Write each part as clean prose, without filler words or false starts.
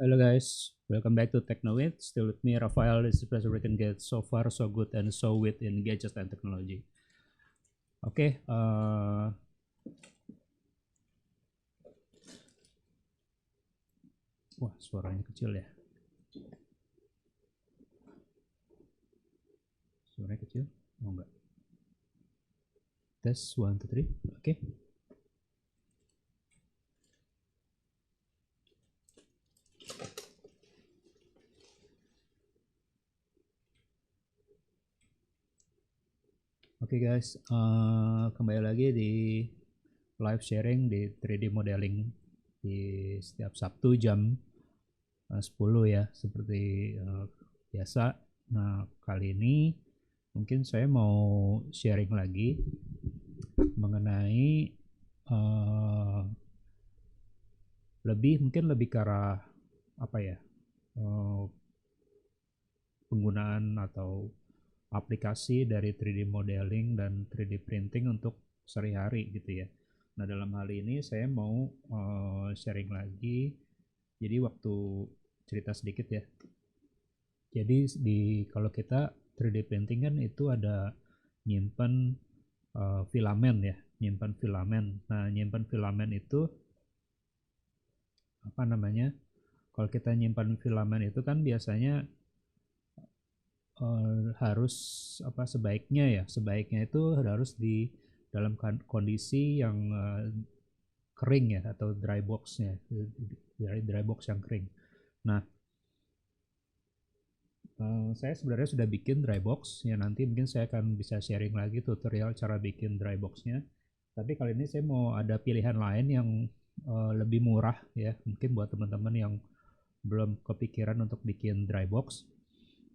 Hello guys, welcome back to Technowit. Still with me, Rafael. This is Professor We Can Get So Far So Good and So With in Gadgets and Technology. Oke, wah suaranya kecil ya. Suaranya kecil? Oh enggak. Tes 1, 2, 3. Oke. Oke guys, kembali lagi di live sharing di 3D modeling di setiap Sabtu jam 10 ya, seperti biasa. Nah, kali ini mungkin saya mau sharing lagi mengenai mungkin lebih ke arah apa ya, penggunaan atau aplikasi dari 3D modeling dan 3D printing untuk sehari-hari gitu ya. Nah, dalam hal ini saya mau sharing lagi. Jadi waktu cerita sedikit ya. Jadi kalau kita 3D printing kan itu ada nyimpan filamen ya, nyimpan filamen. Nah, nyimpan filamen itu apa namanya? Kalau kita nyimpan filamen itu kan biasanya harus apa sebaiknya itu harus di dalam kondisi yang kering ya, atau dry boxnya, dari dry box yang kering. Nah, saya sebenarnya sudah bikin dry box ya, nanti mungkin saya akan bisa sharing lagi tutorial cara bikin dry boxnya. Tapi kali ini saya mau ada pilihan lain yang lebih murah ya, mungkin buat teman-teman yang belum kepikiran untuk bikin dry box.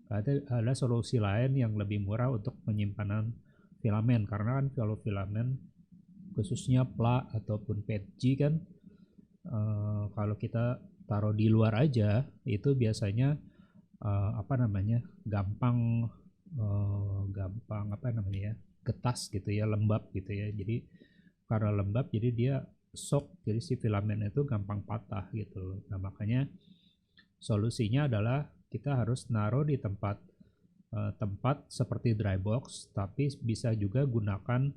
Ada solusi lain yang lebih murah untuk penyimpanan filamen, karena kan kalau filamen khususnya PLA ataupun PETG kan kalau kita taruh di luar aja itu biasanya gampang getas gitu ya, lembab gitu ya. Jadi karena lembab jadi dia shock, jadi si filamen itu gampang patah gitu. Nah, makanya solusinya adalah kita harus naruh di tempat seperti dry box, tapi bisa juga gunakan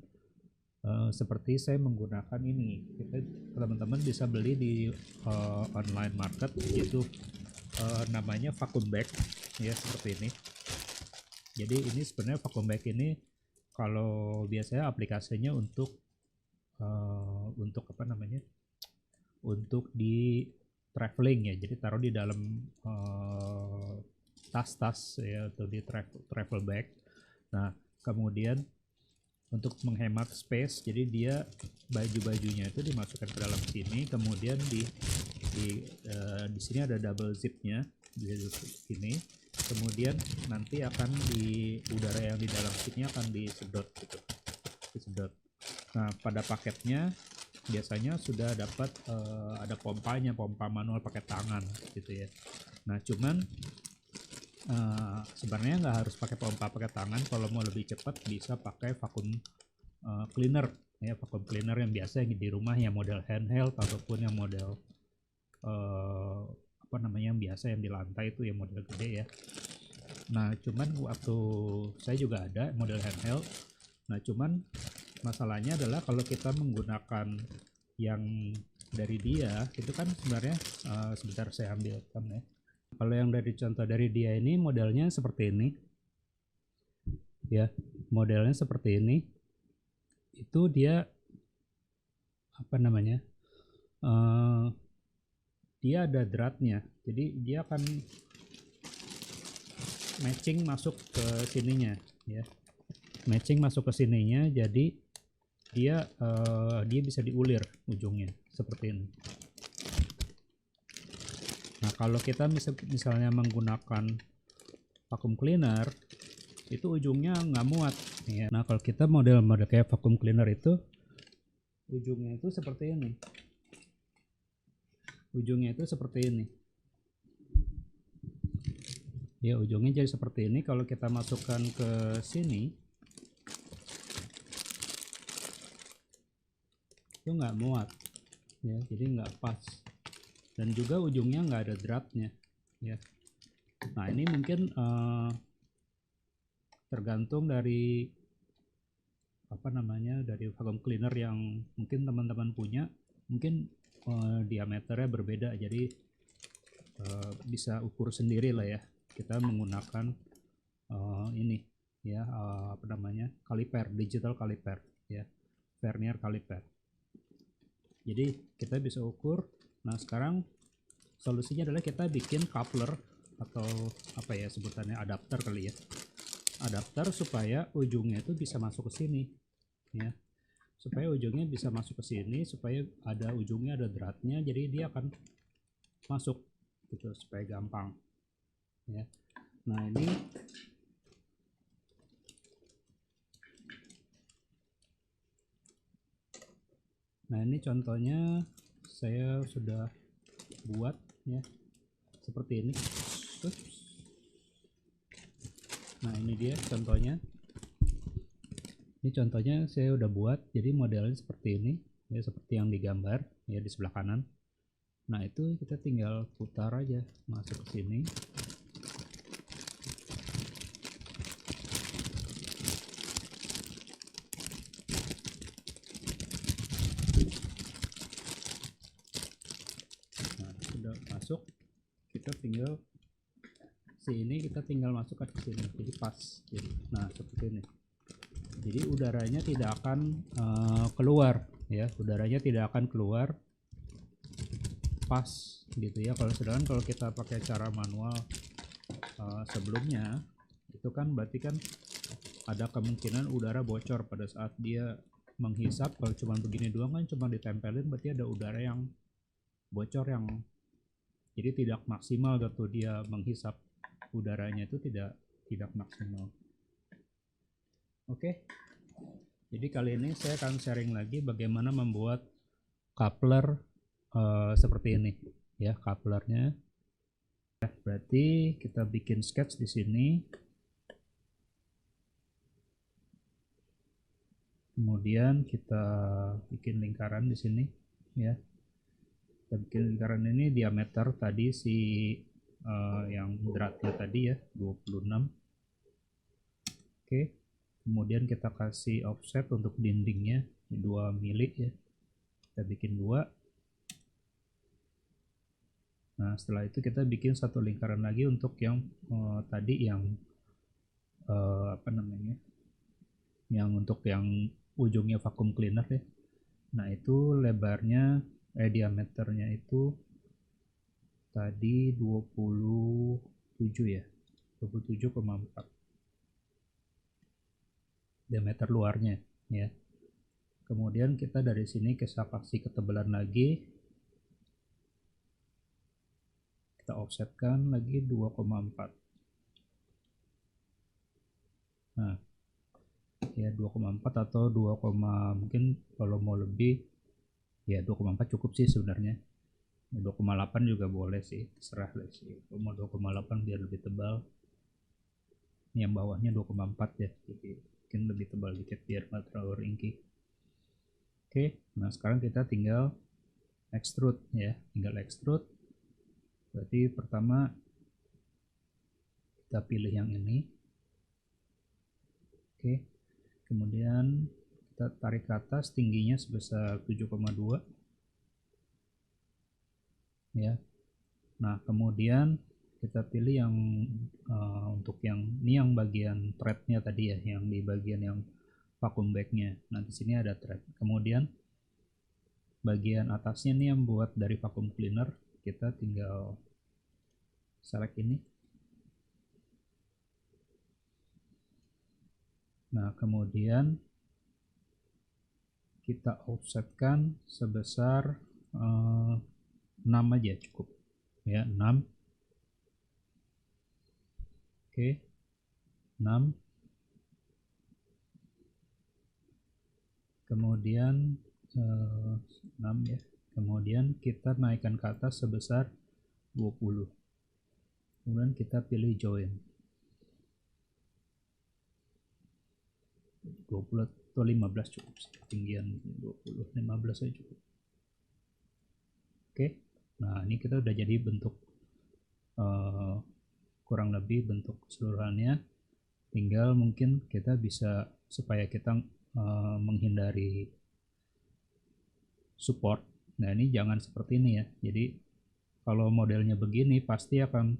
seperti saya menggunakan ini. Teman-teman bisa beli di online market, yaitu namanya vacuum bag ya, seperti ini. Jadi ini sebenarnya vacuum bag ini kalau biasanya aplikasinya untuk untuk di traveling ya, jadi taruh di dalam tas-tas ya, atau di travel bag. Nah, kemudian untuk menghemat space, jadi dia baju-bajunya itu dimasukkan ke dalam sini, kemudian di sini ada double zipnya di sini, kemudian nanti akan di udara yang di dalam sini akan disedot gitu, disedot. Nah, pada paketnya biasanya sudah dapat ada pompanya, pompa manual pakai tangan gitu ya. Nah, cuman sebenarnya nggak harus pakai pompa pakai tangan. Kalau mau lebih cepat bisa pakai vacuum cleaner ya, vacuum cleaner yang biasa di rumah, yang model handheld ataupun yang model yang biasa yang di lantai itu, yang model gede ya. Nah, cuman waktu saya juga ada model handheld. Nah, cuman masalahnya adalah kalau kita menggunakan yang dari dia itu kan sebenarnya sebentar saya ambilkan ya. Kalau yang dari contoh dari dia ini modelnya seperti ini ya, modelnya seperti ini. Itu dia dia ada dratnya, jadi dia akan matching masuk ke sininya ya, matching masuk ke sininya, jadi dia bisa diulir ujungnya seperti ini. Nah, kalau kita misalnya menggunakan vacuum cleaner itu ujungnya nggak muat ya. Nah, kalau kita model kayak vacuum cleaner itu ujungnya itu seperti ini, ujungnya itu seperti ini ya, ujungnya jadi seperti ini. Kalau kita masukkan ke sini itu nggak muat ya, jadi nggak pas. dan juga ujungnya nggak ada dratnya ya. Nah ini mungkin tergantung dari apa namanya, dari vacuum cleaner yang mungkin teman-teman punya, mungkin diameternya berbeda, jadi bisa ukur sendiri lah ya. Kita menggunakan ini ya, apa namanya, kaliper, digital kaliper ya, vernier kaliper. Jadi kita bisa ukur. Nah sekarang solusinya adalah kita bikin coupler atau apa ya sebutannya, adapter kali ya, adapter supaya ujungnya itu bisa masuk ke sini ya, supaya ujungnya bisa masuk ke sini, supaya ada ujungnya, ada dratnya, jadi dia akan masuk gitu supaya gampang ya. Nah ini contohnya saya sudah buat ya, seperti ini. Nah ini dia contohnya. Ini contohnya saya udah buat, jadi modelnya seperti ini ya, seperti yang digambar ya di sebelah kanan. Nah itu kita tinggal putar aja masuk ke sini. Nah sudah masuk, kita tinggal sini, kita tinggal masukkan ke sini, jadi pas. Jadi, nah seperti ini. Jadi udaranya tidak akan keluar ya, udaranya tidak akan keluar, pas gitu ya. Sedangkan kalau kita pakai cara manual sebelumnya itu kan berarti kan ada kemungkinan udara bocor pada saat dia menghisap. Kalau cuma begini doang kan cuma ditempelin, berarti ada udara yang bocor, yang jadi tidak maksimal gitu, dia menghisap udaranya itu tidak maksimal. Oke, jadi kali ini saya akan sharing lagi bagaimana membuat coupler seperti ini ya, couplernya. Berarti kita bikin sketch di sini, kemudian kita bikin lingkaran di sini ya. Kita bikin lingkaran ini diameter tadi si yang dratnya tadi ya 26. Oke, kemudian kita kasih offset untuk dindingnya 2 mili ya, kita bikin 2. Nah setelah itu kita bikin satu lingkaran lagi untuk yang tadi yang apa namanya, yang untuk yang ujungnya vacuum cleaner ya. Nah itu lebarnya diameternya itu tadi 27 ya, 27,4 diameter luarnya ya. Kemudian kita dari sini kita kasih ketebalan lagi, kita offsetkan lagi 2,4. Nah ya 2,4 atau 2, mungkin kalau mau lebih ya 2,4 cukup sih sebenarnya. 2,8 juga boleh sih, terserah lah sih. Kalau mau 2,8 biar lebih tebal. Ini yang bawahnya 2,4 ya, jadi mungkin lebih tebal dikit biar nggak terlalu ringkih. Oke, nah sekarang kita tinggal extrude ya, tinggal extrude. Berarti pertama kita pilih yang ini. Oke, kemudian kita tarik ke atas, tingginya sebesar 7,2 ya. Nah kemudian kita pilih yang untuk yang ini, yang bagian threadnya tadi ya, yang di bagian yang vacuum bagnya. Nah di sini ada thread. Kemudian bagian atasnya ini yang buat dari vacuum cleaner, kita tinggal select ini. Nah kemudian kita offsetkan sebesar 6 aja cukup ya, 6. Oke, 6. Kemudian 6 ya. Kemudian kita naikkan ke atas sebesar 20. Kemudian kita pilih join 20 atau 15 cukup, ketinggian 20, 15 aja cukup. Oke, Nah ini kita udah jadi bentuk kurang lebih bentuk keseluruhannya. Tinggal mungkin kita bisa supaya kita menghindari support. Nah ini jangan seperti ini ya. Jadi kalau modelnya begini pasti akan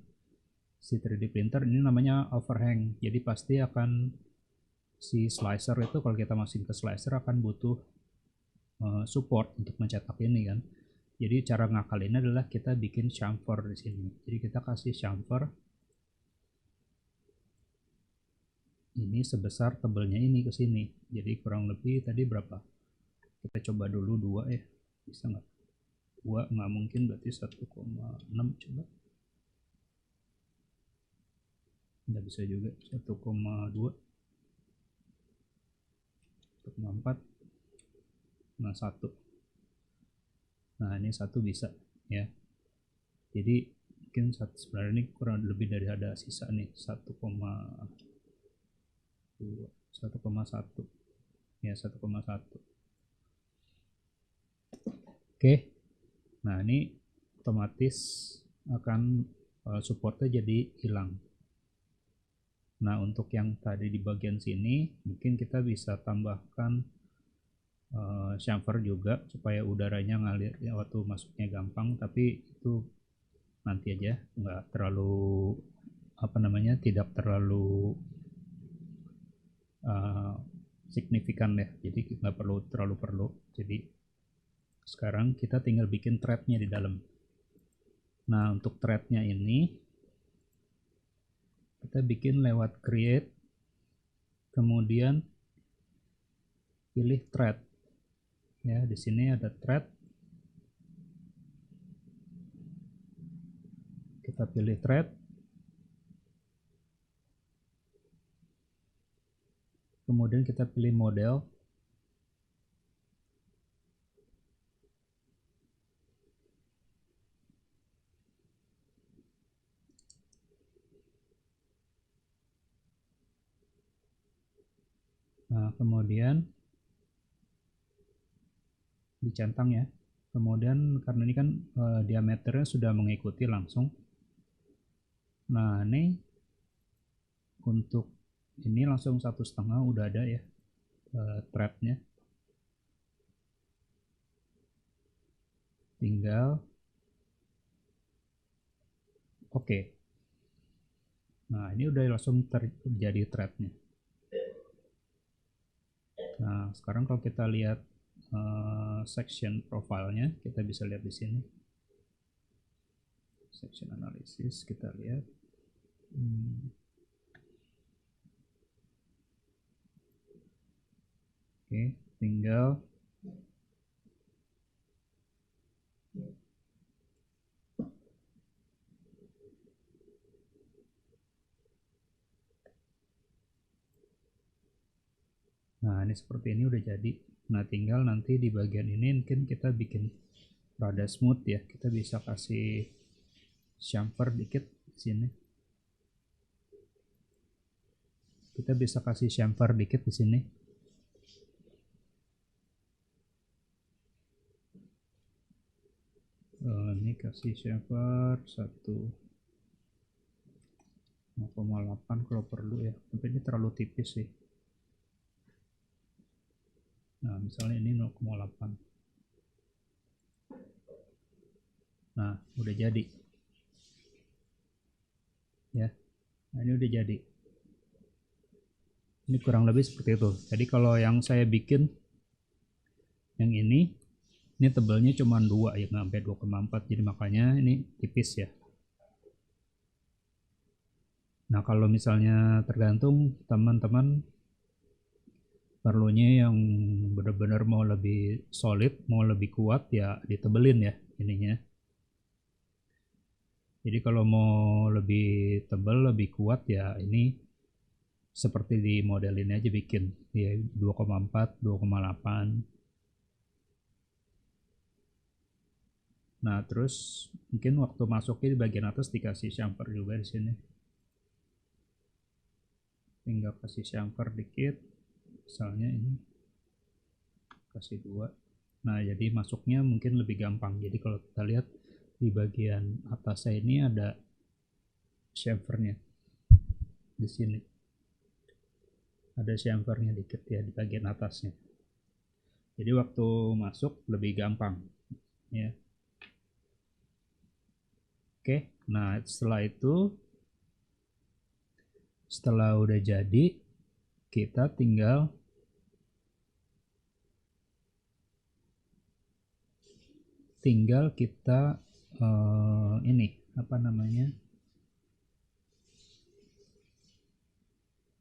si 3D printer ini namanya overhang. Jadi pasti akan si slicer itu kalau kita masukin ke slicer akan butuh support untuk mencetak ini kan. Jadi cara ngakalinnya adalah kita bikin chamfer di sini. Jadi kita kasih chamfer ini sebesar tebelnya ini ke sini. Jadi kurang lebih tadi berapa? Kita coba dulu 2 ya. Bisa nggak? 2 nggak mungkin, berarti 1,6 coba. Nggak bisa juga. 1,2, 1,4. Nah 1. Nah ini 1 bisa ya. Jadi mungkin sebenarnya ini kurang lebih dari ada sisa nih 1,2, 1,1 ya, 1,1. Oke. Nah ini otomatis akan supportnya jadi hilang. Nah untuk yang tadi di bagian sini mungkin kita bisa tambahkan chamfer juga supaya udaranya ngalir ya waktu masuknya gampang, tapi itu nanti aja, nggak terlalu tidak terlalu signifikan ya, jadi nggak terlalu perlu. Jadi sekarang kita tinggal bikin threadnya di dalam. Nah untuk threadnya ini kita bikin lewat create, kemudian pilih thread ya. Di sini ada thread, kita pilih thread, kemudian kita pilih model. Nah kemudian dicentang ya. Kemudian karena ini kan diameternya sudah mengikuti langsung. Nah ini untuk ini langsung 1,5 udah ada ya threadnya. Tinggal oke. Nah ini udah langsung terjadi threadnya. Nah sekarang kalau kita lihat section profilnya, kita bisa lihat di sini section analysis, kita lihat oke, tinggal nah ini seperti ini udah jadi. Nah tinggal nanti di bagian ini mungkin kita bikin rada smooth ya, kita bisa kasih chamfer dikit di sini. Kita bisa kasih chamfer dikit di sini. Ini kasih chamfer 0,8 kalau perlu ya, tapi ini terlalu tipis sih. Nah misalnya ini 0,8. Nah udah jadi ya. Nah ini udah jadi. Ini kurang lebih seperti itu. Jadi kalau yang saya bikin yang ini tebalnya cuma 2 ya, nggak sampai 2,4, jadi makanya ini tipis ya. Nah kalau misalnya tergantung teman-teman perlunya yang benar-benar mau lebih solid, mau lebih kuat ya ditebelin ya ininya. Jadi kalau mau lebih tebal, lebih kuat ya ini seperti di model ini aja bikin ya 2,4, 2,8. Nah terus mungkin waktu masuknya di bagian atas dikasih chamfer juga di sini. Tinggal kasih chamfer dikit, misalnya ini kasih 2. Nah jadi masuknya mungkin lebih gampang. Jadi kalau kita lihat di bagian atasnya ini ada chamfernya. Di sini ada chamfernya dikit ya di bagian atasnya. Jadi waktu masuk lebih gampang ya. Oke, nah setelah udah jadi, kita tinggal kita ini apa namanya,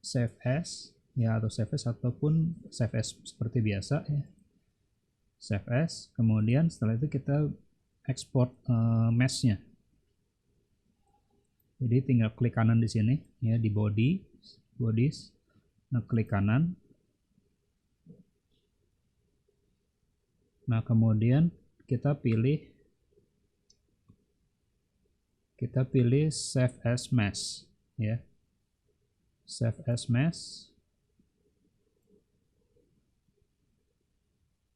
save as ya, atau save as ataupun save as seperti biasa ya, save as. Kemudian setelah itu kita export meshnya. Jadi tinggal klik kanan di sini ya, di bodies, nah klik kanan. Nah kemudian kita pilih save as mesh ya, save as mesh,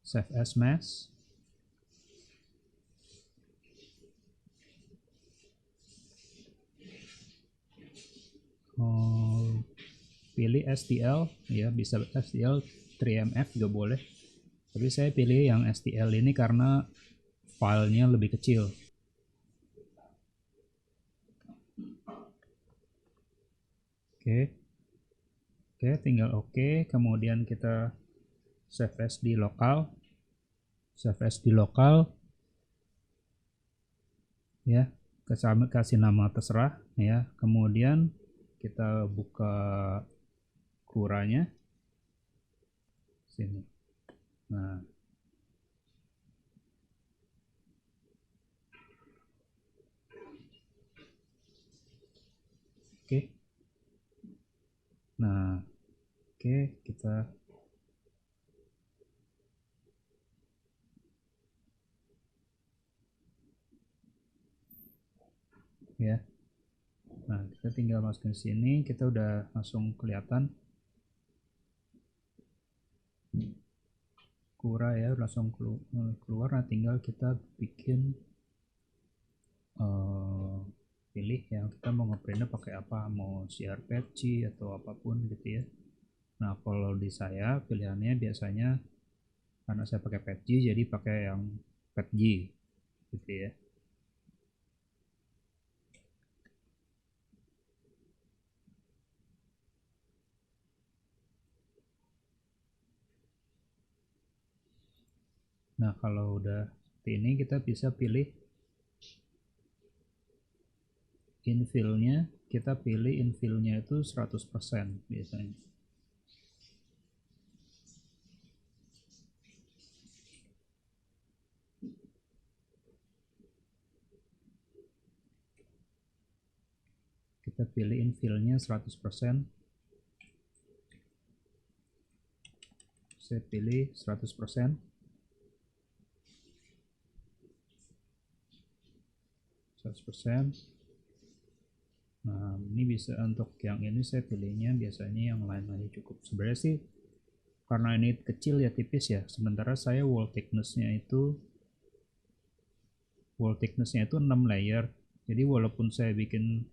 save as mesh. Pilih STL ya, bisa STL 3MF juga boleh, tapi saya pilih yang STL ini karena filenya lebih kecil. Oke, tinggal oke. Kemudian kita save as di lokal, ya, kasih nama terserah ya. Kemudian kita buka kuranya sini. Nah, oke. Nah, oke, kita ya. Nah, kita tinggal masukin sini, kita udah langsung kelihatan Kura ya, langsung keluar. Nah, tinggal kita bikin pilih yang kita mau ngeprintnya pakai apa, mau CRPG atau apapun gitu ya. Nah, kalau di saya pilihannya biasanya karena saya pakai PETG, jadi pakai yang PETG gitu ya. Nah, kalau udah seperti ini kita bisa pilih infillnya. Kita pilih infillnya itu 100% biasanya. Kita pilih infillnya 100%. Saya pilih 100%. 100%. Nah, ini bisa untuk yang ini saya pilihnya biasanya yang lain aja cukup. Sebenarnya sih karena ini kecil ya, tipis ya. Sementara saya wall thickness-nya itu 6 layer. Jadi walaupun saya bikin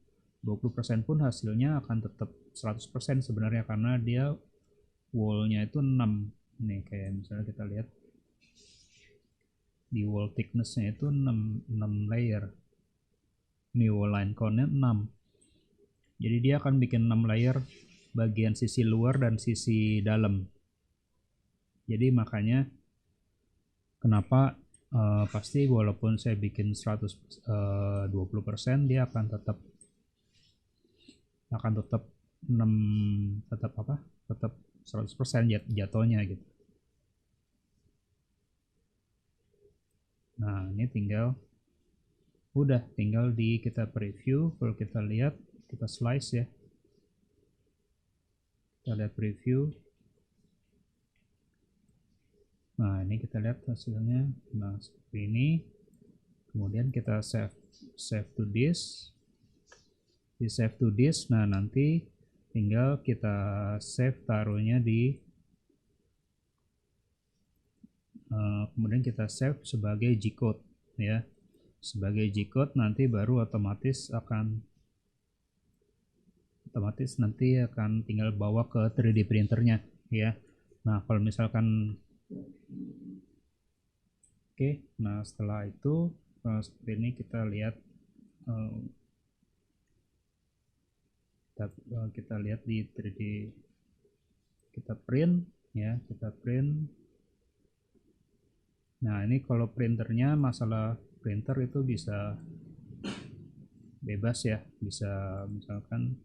20% pun hasilnya akan tetap 100% sebenarnya, karena dia wall-nya itu 6. Nih kayak misalnya kita lihat di wall thickness-nya itu 6 layer. Ini wall line count-nya 6. Jadi dia akan bikin 6 layer bagian sisi luar dan sisi dalam. Jadi makanya kenapa pasti walaupun saya bikin 20%, dia akan tetap 100% jatuhnya gitu. Nah, ini tinggal kita preview. Kalau kita lihat, kita slice ya, kita lihat preview. Nah, ini kita lihat hasilnya. Nah, seperti ini. Kemudian kita save to disk. Di save to disk. Nah, nanti tinggal kita save, taruhnya di kemudian kita save sebagai G-code ya. sebagai G-code, nanti baru otomatis nanti akan tinggal bawa ke 3D printernya ya. Nah kalau misalkan oke, nah setelah itu seperti ini kita lihat, kita lihat di 3D, kita print ya, kita print. Nah ini kalau printernya, masalah printer itu bisa bebas ya, bisa misalkan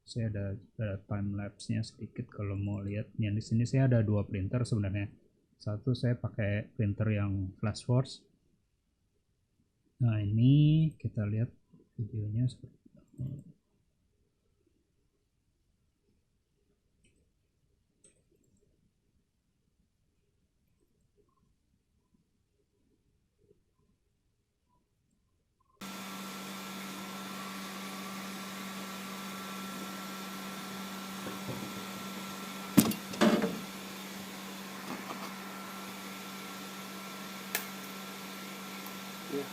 saya ada time lapse nya sedikit kalau mau lihat. Yang di sini saya ada dua printer sebenarnya. Satu saya pakai printer yang flash force. Nah ini kita lihat videonya seperti Ya.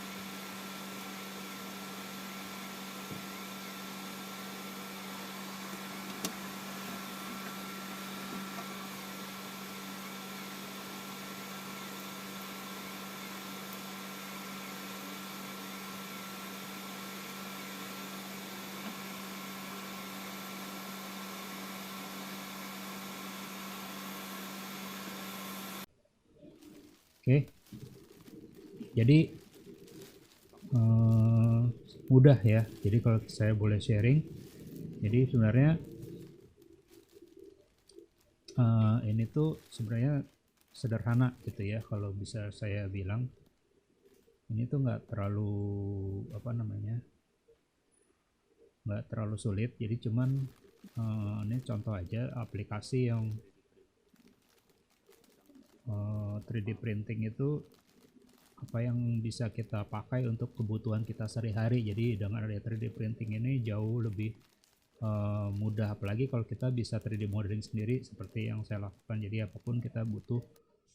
oke. Jadi mudah ya. Jadi kalau saya boleh sharing, jadi sebenarnya ini tuh sebenarnya sederhana gitu ya, kalau bisa saya bilang. Ini tuh nggak terlalu apa namanya, nggak terlalu sulit. Jadi cuman ini contoh aja aplikasi yang 3D printing itu apa yang bisa kita pakai untuk kebutuhan kita sehari-hari. Jadi dengan ada 3D printing ini jauh lebih mudah, apalagi kalau kita bisa 3D modeling sendiri seperti yang saya lakukan. Jadi apapun kita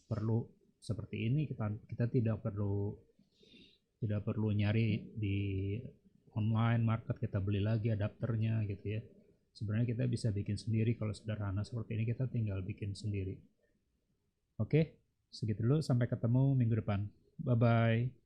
perlu seperti ini, kita tidak perlu nyari di online market, kita beli lagi adapternya gitu ya. Sebenarnya kita bisa bikin sendiri. Kalau sederhana seperti ini kita tinggal bikin sendiri. Oke, segitu dulu, sampai ketemu minggu depan. Bye bye.